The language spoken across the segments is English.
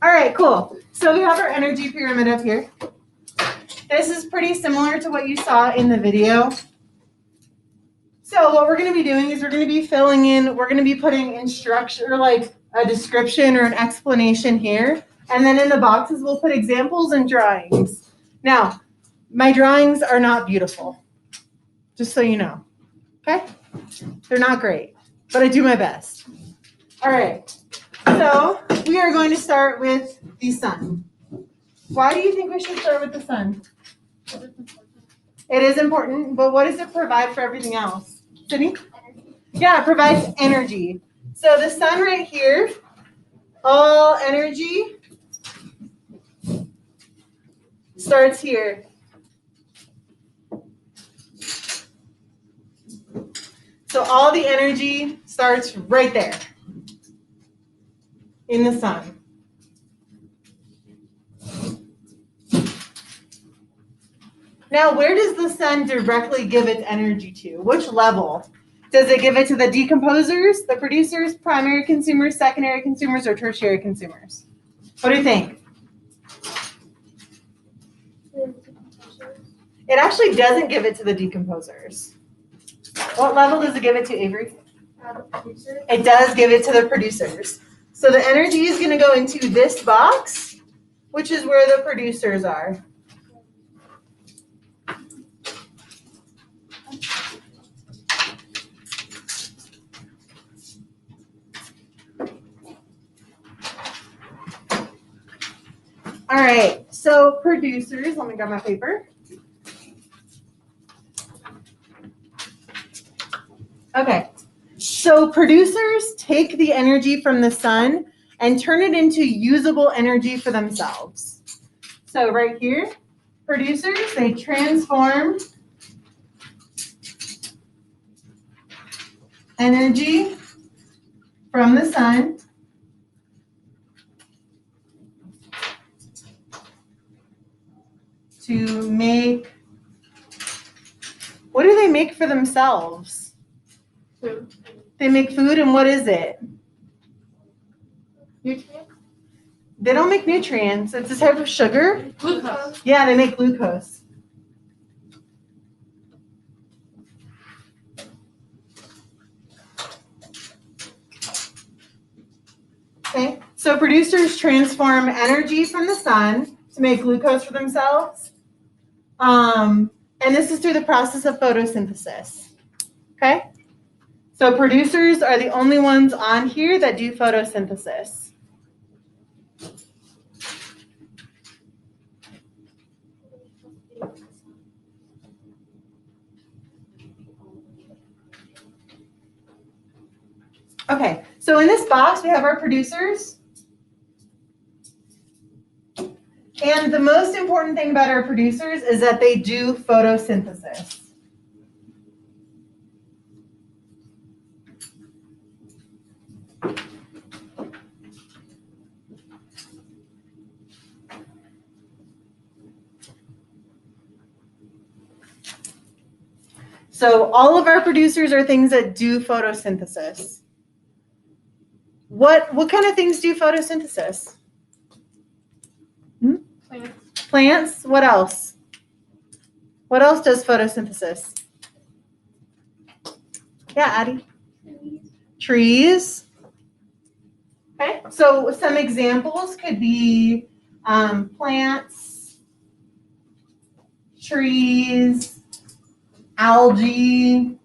All right, cool. So we have our energy pyramid up here. This is pretty similar to what you saw in the video. So what we're going to be doing is we're going to be filling in, we're going to be putting instruction or like a description or an explanation here. And then in the boxes, we'll put examples and drawings. Now, my drawings are not beautiful, just so you know, okay? They're not great, but I do my best. All right, so we are going to start with the sun. Why do you think we should start with the sun? It is important, but what does it provide for everything else? Sydney? Yeah, it provides energy. So the sun right here, all energy starts here. So all the energy starts right there in the sun. Now, where does the sun directly give its energy to? Which level? Does it give it to the decomposers, the producers, primary consumers, secondary consumers, or tertiary consumers? What do you think? It actually doesn't give it to the decomposers. What level does it give it to, Avery? It does give it to the producers. So the energy is going to go into this box, which is where the producers are. All right, so producers, let me grab my paper. Okay, so producers take the energy from the sun and turn it into usable energy for themselves. So right here, producers, they transform energy from the sun to make, what do they make for themselves? Food. They make food, and what is it? Nutrients? They don't make nutrients. It's a type of sugar. Glucose. Yeah, they make glucose. Okay, so producers transform energy from the sun to make glucose for themselves. And this is through the process of photosynthesis. Okay? So producers are the only ones on here that do photosynthesis. Okay, so in this box, we have our producers. And the most important thing about our producers is that they do photosynthesis. So all of our producers are things that do photosynthesis. What kind of things do photosynthesis? Plants. Plants? What else? What else does photosynthesis? Yeah, Addie? Trees. Okay, so some examples could be plants, trees, algae,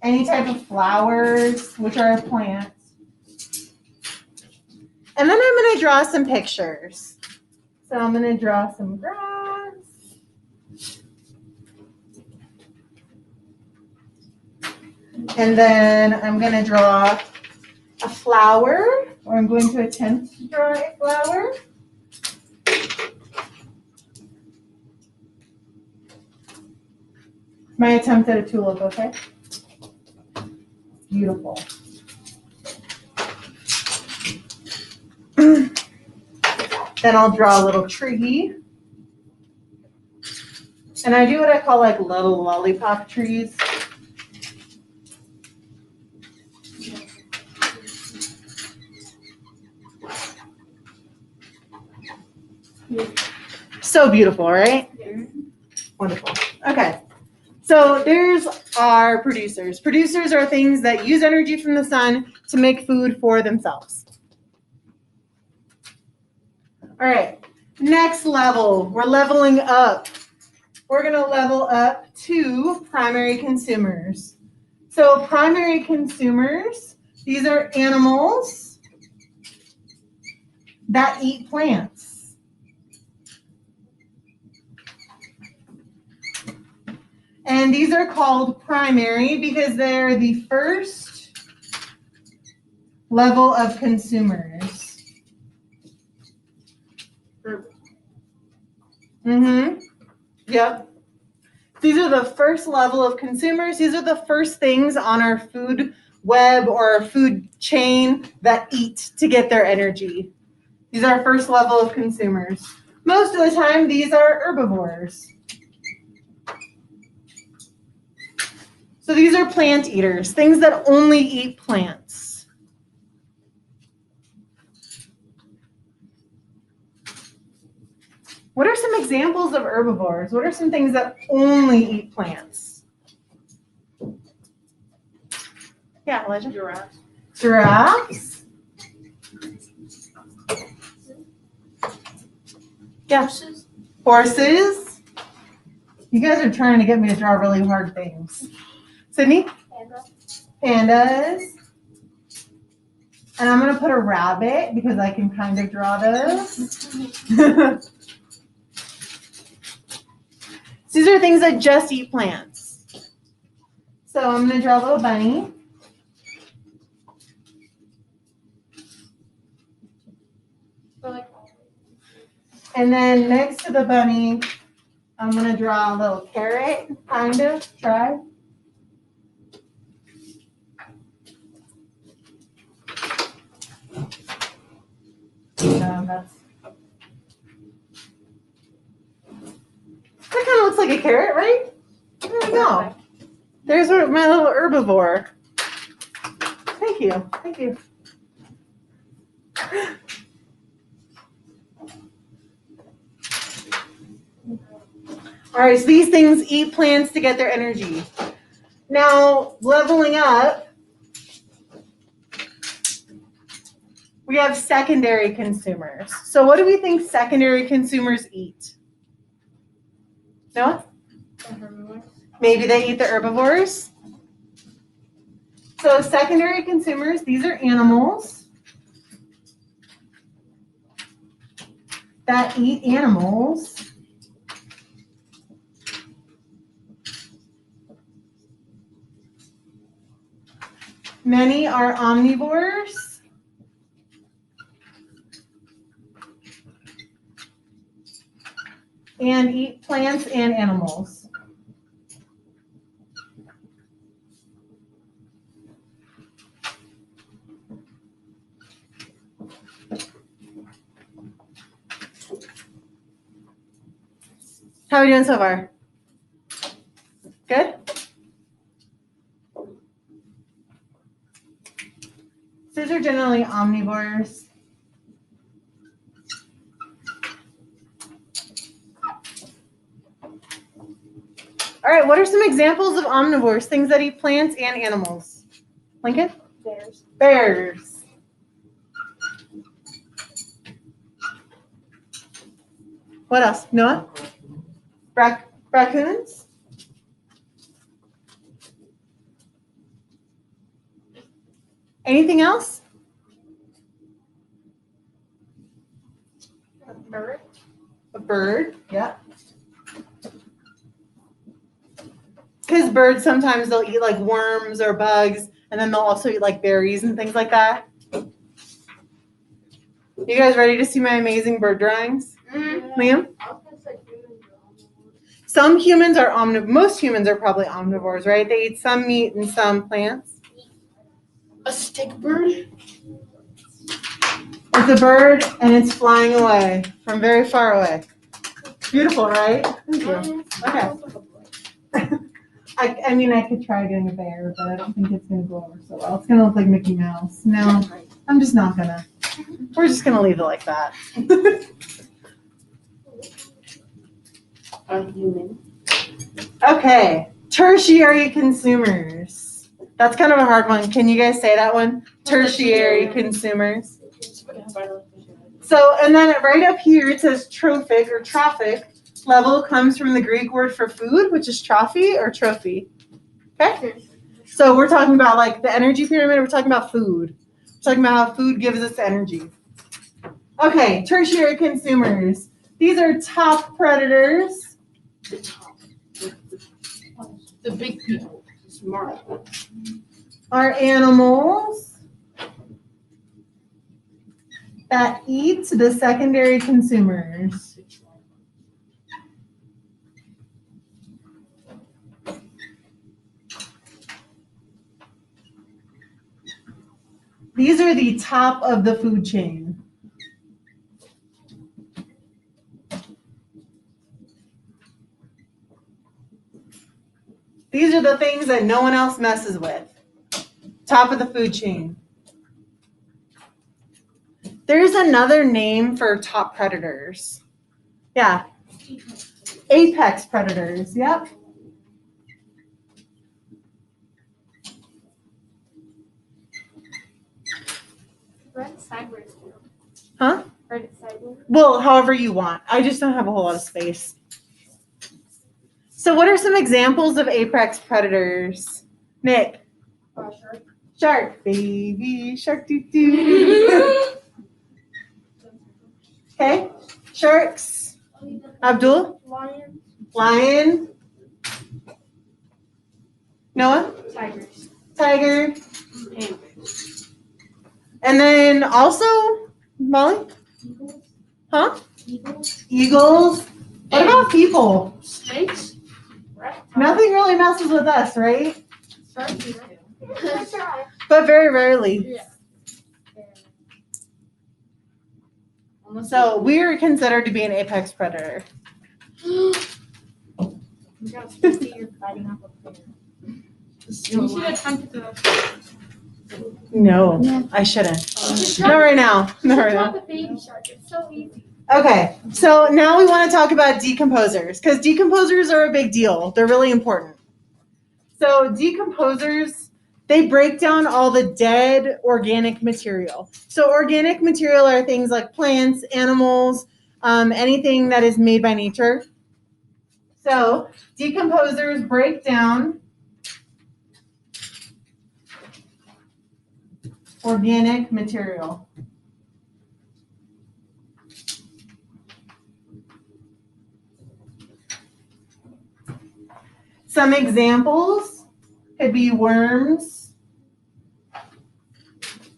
any type of flowers, which are plants. And then I'm going to draw some pictures. So I'm going to draw some grass. And then I'm going to draw a flower, or I'm going to attempt to draw a flower. My attempt at a tulip, okay? Beautiful. Then I'll draw a little tree. And I do what I call like little lollipop trees. So beautiful, right? Wonderful. Okay. So there's our producers. Producers are things that use energy from the sun to make food for themselves. All right. Next level. We're leveling up. We're going to level up to primary consumers. So primary consumers, these are animals that eat plants. And these are called primary because they're the first level of consumers. Mm-hmm. Yep. These are the first level of consumers. These are the first things on our food web or our food chain that eat to get their energy. These are our first level of consumers. Most of the time, these are herbivores. So these are plant eaters, things that only eat plants. What are some examples of herbivores? What are some things that only eat plants? Yeah, Elijah? Giraffes. Giraffes? Yeah. Horses. Horses? You guys are trying to get me to draw really hard things. Sydney? Panda. Pandas. And I'm going to put a rabbit because I can kind of draw those. These are things that just eat plants. So I'm going to draw a little bunny. And then next to the bunny, I'm going to draw a little carrot, kind of, try. That kind of looks like a carrot, right? There we go. There's my little herbivore. Thank you. Thank you. All right, so these things eat plants to get their energy. Now, leveling up, we have secondary consumers. So what do we think secondary consumers eat? Noah? Maybe they eat the herbivores. So secondary consumers, these are animals that eat animals. Many are omnivores. And eat plants and animals. How are we doing so far? Good? These are generally omnivores. All right, what are some examples of omnivores, things that eat plants and animals? Lincoln? Bears. Bears. What else? Noah? Raccoons? Anything else? Bird. A bird, yeah. Because birds sometimes they'll eat like worms or bugs, and then they'll also eat like berries and things like that. You guys ready to see my amazing bird drawings? Mm-hmm. Liam? I was gonna say humans are omnivores. Some humans are omnivores. Most humans are probably omnivores, right? They eat some meat and some plants. A stick bird. It's a bird and it's flying away from very far away. Beautiful, right? Thank you. Okay. I mean, I could try doing a bear, but I don't think it's going to go over so well. It's going to look like Mickey Mouse. No, I'm just not going to. We're just going to leave it like that. A human. Okay, tertiary consumers. That's kind of a hard one. Can you guys say that one? Tertiary consumers. So, and then right up here it says trophic or trophic level comes from the Greek word for food, which is trophy or trophy. Okay? So we're talking about like the energy pyramid, we're talking about food. We're talking about how food gives us energy. Okay, tertiary consumers. These are top predators. The top. The big people. The smart. Are animals that eat the secondary consumers. These are the top of the food chain. These are the things that no one else messes with. Top of the food chain. There's another name for top predators. Yeah. Apex predators. Yep. Write it sideways. Huh? Write it sideways. Well, however you want. I just don't have a whole lot of space. So what are some examples of apex predators? Nick? Shark. Shark, baby, shark doo doo. Okay, sharks. Abdul? Lion. Lion. Noah? Tigers. Tiger. Panthers. And then also, Molly? Eagles. Huh? Eagles. Eagles. What about people? Snakes. Nothing really messes with us, right? Sharks. But very rarely. Yeah. So we're considered to be an apex predator. You gotta see you're fighting off a bear. You should attempt to. No, I shouldn't. Not right now. Not right now. The baby shark. It's so easy. Okay, so now we want to talk about decomposers because decomposers are a big deal. They're really important. So decomposers, they break down all the dead organic material. So organic material are things like plants, animals, anything that is made by nature. So decomposers break down organic material. Some examples could be worms,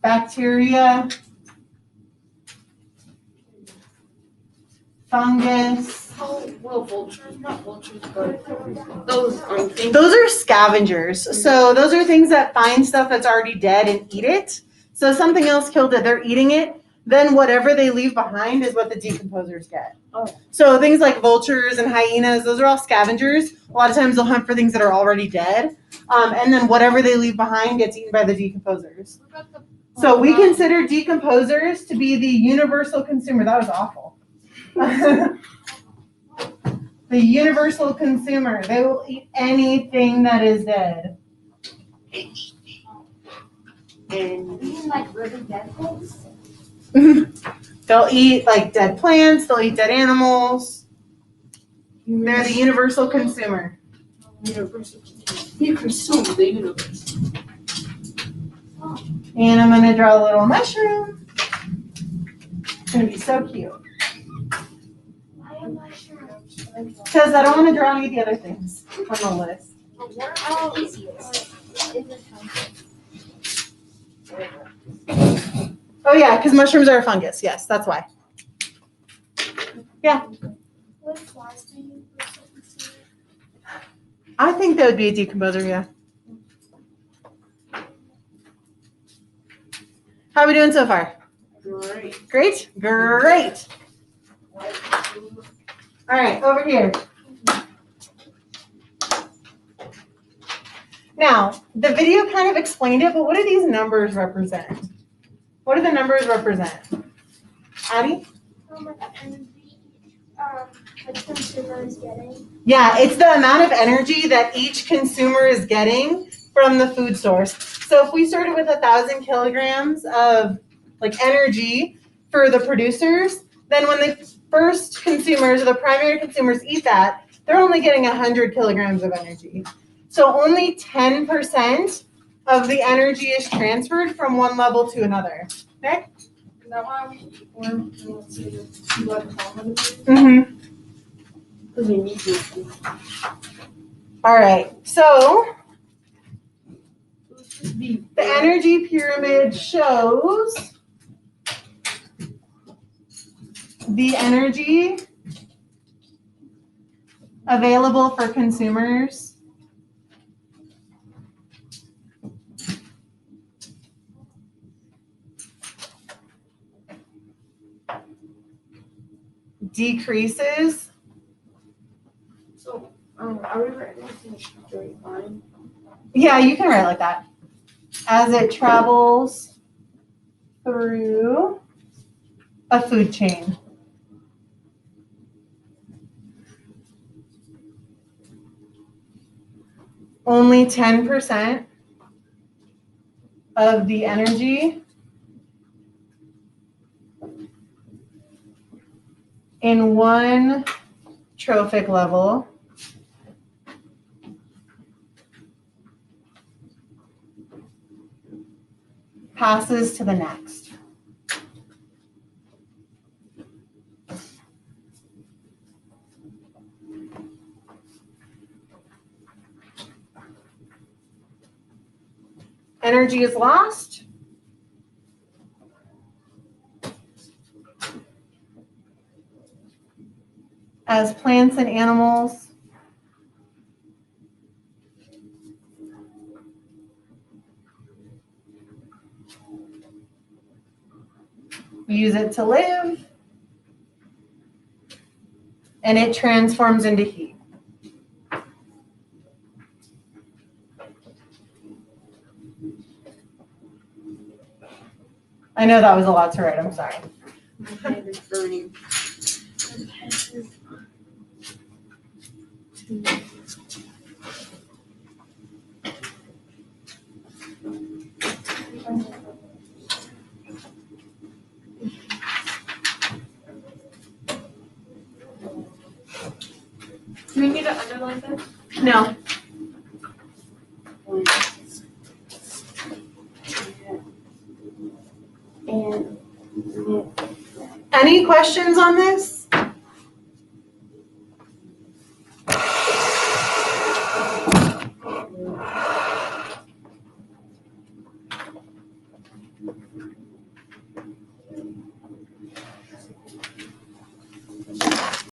bacteria, fungus. Oh, well, vultures, not vultures, but those things. Those are scavengers. So those are things that find stuff that's already dead and eat it. So something else killed it, they're eating it. Then whatever they leave behind is what the decomposers get. Oh. So things like vultures and hyenas, those are all scavengers. A lot of times they'll hunt for things that are already dead. And then whatever they leave behind gets eaten by the decomposers. So we consider decomposers to be the universal consumer. That was awful. The universal consumer. They will eat anything that is dead. And you mean like really dead things? They'll eat like dead plants, they'll eat dead animals. They're the universal consumer. Universal. You consume the universe. And I'm gonna draw a little mushroom. It's gonna be so cute. Why am I sure? Because I don't want to draw any of the other things on the list. Oh, easy. Oh yeah, because mushrooms are a fungus. Yes, that's why. Yeah. What flies do you use? I think that would be a decomposer, yeah. How are we doing so far? Great. Great? Great. All right, over here. Now, the video kind of explained it, but what do these numbers represent? What do the numbers represent? Addie? the consumer is getting? Yeah, it's the amount of energy that each consumer is getting from the food source. So if we started with 1,000 kilograms of like energy for the producers, then when the first consumers or the primary consumers eat that, they're only getting 100 kilograms of energy. So only 10% of the energy is transferred from one level to another. Okay? Is that why we Mm-hmm. Because we need to. All right. So The the energy pyramid shows the energy available for consumers decreases So, are we writing this in a straight line? Yeah, you can write it like that. As it travels through a food chain. Only 10% of the energy in one trophic level passes to the next. Energy is lost. As plants and animals use it to live, and it transforms into heat. I know that was a lot to write, I'm sorry. My hand is burning. Do we need to underline this? No. And Any questions on this?